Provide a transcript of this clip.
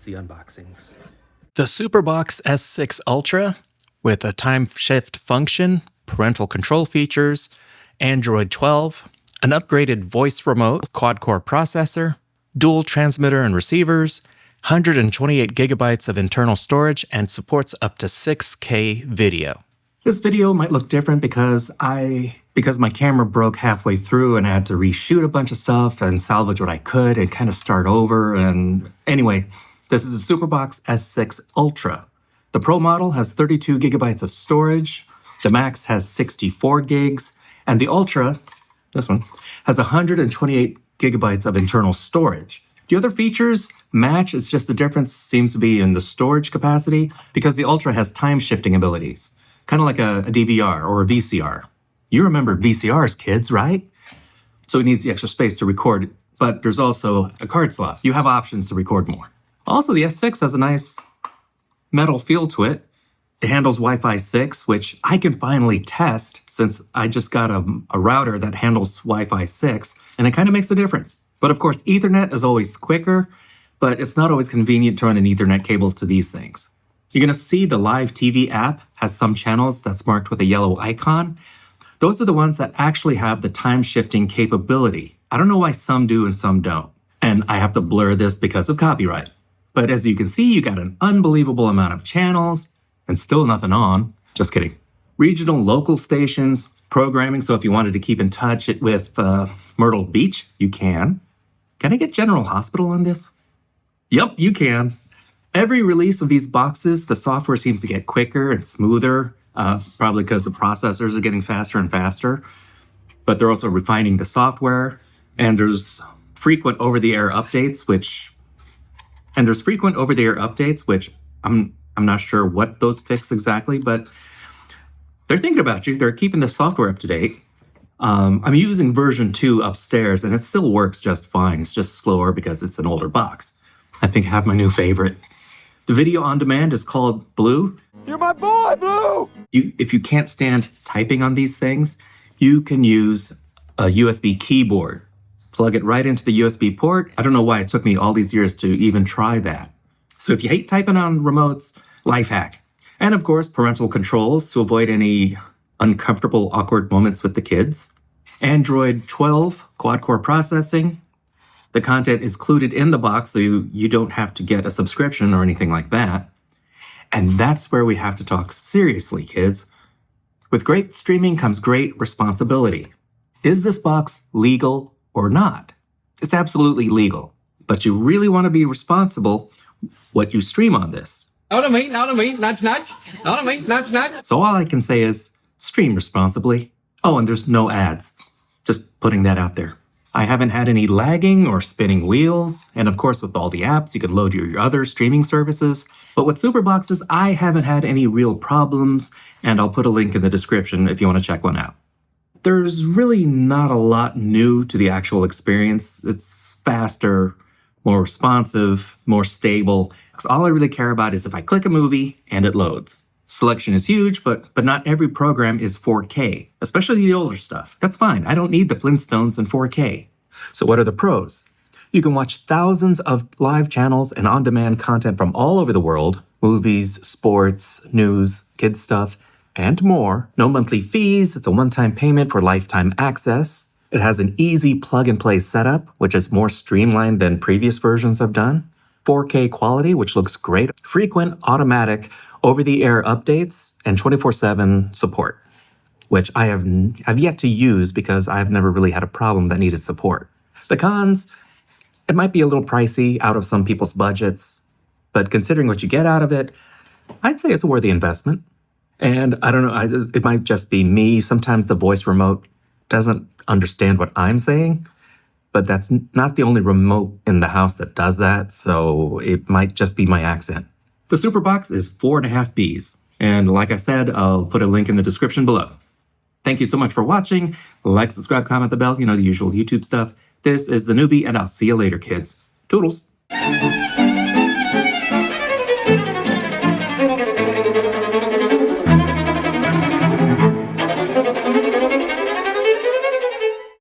the unboxings. The SuperBox S6 Ultra, with a time shift function, parental control features, Android 12, an upgraded voice remote, quad-core processor, dual transmitter and receivers, 128 gigabytes of internal storage, and supports up to 6K video. This video might look different because my camera broke halfway through and I had to reshoot a bunch of stuff and salvage what I could and kind of start over. And anyway, this is a SuperBox S6 Ultra. The Pro model has 32 gigabytes of storage, the Max has 64 gigs, and the Ultra, this one, has 128 gigabytes of internal storage. The other features match, it's just the difference seems to be in the storage capacity because the Ultra has time shifting abilities, kind of like a DVR or a VCR. You remember VCRs, kids, right? So it needs the extra space to record, but there's also a card slot. You have options to record more. Also, the S6 has a nice metal feel to it. It handles Wi-Fi 6, which I can finally test since I just got a router that handles Wi-Fi 6, and it kind of makes a difference. But of course, Ethernet is always quicker, but it's not always convenient to run an Ethernet cable to these things. You're going to see the Live TV app has some channels that's marked with a yellow icon. Those are the ones that actually have the time shifting capability. I don't know why some do and some don't. And I have to blur this because of copyright. But as you can see, you got an unbelievable amount of channels and still nothing on. Just kidding. Regional, local stations, programming. So if you wanted to keep in touch with Myrtle Beach, you can. Can I get General Hospital on this? Yep, you can. Every release of these boxes, the software seems to get quicker and smoother, probably because the processors are getting faster and faster. But they're also refining the software, and there's frequent over-the-air updates, which I'm not sure what those fix exactly, but they're thinking about you. They're keeping the software up to date. I'm using version 2 upstairs, and it still works just fine. It's just slower because it's an older box. I think I have my new favorite. The video on demand is called Blue. You're my boy, Blue! If you can't stand typing on these things, you can use a USB keyboard. Plug it right into the USB port. I don't know why it took me all these years to even try that. So if you hate typing on remotes, life hack. And of course, parental controls to avoid any uncomfortable, awkward moments with the kids. Android 12 quad-core processing. The content is included in the box, so you don't have to get a subscription or anything like that. And that's where we have to talk seriously, kids. With great streaming comes great responsibility. Is this box legal or not? It's absolutely legal, but you really want to be responsible what you stream on this. Nudge, nudge. So all I can say is stream responsibly. Oh, and there's no ads. Just putting that out there. I haven't had any lagging or spinning wheels, and of course with all the apps you can load your other streaming services. But with SuperBoxes, I haven't had any real problems, and I'll put a link in the description if you want to check one out. There's really not a lot new to the actual experience. It's faster, more responsive, more stable. Because all I really care about is if I click a movie and it loads. Selection is huge, but not every program is 4K, especially the older stuff. That's fine. I don't need the Flintstones in 4K. So what are the pros? You can watch thousands of live channels and on-demand content from all over the world, movies, sports, news, kids stuff, and more. No monthly fees. It's a one-time payment for lifetime access. It has an easy plug-and-play setup, which is more streamlined than previous versions I've done. 4K quality, which looks great. Frequent, automatic, over-the-air updates, and 24/7 support, which I've yet to use because I've never really had a problem that needed support. The cons, it might be a little pricey out of some people's budgets, but considering what you get out of it, I'd say it's a worthy investment. And I don't know, it might just be me. Sometimes the voice remote doesn't understand what I'm saying, but that's not the only remote in the house that does that, so it might just be my accent. The SuperBox is 4.5 Bs, and like I said, I'll put a link in the description below. Thank you so much for watching. Like, subscribe, comment the bell, the usual YouTube stuff. This is theNewBee, and I'll see you later, kids. Toodles!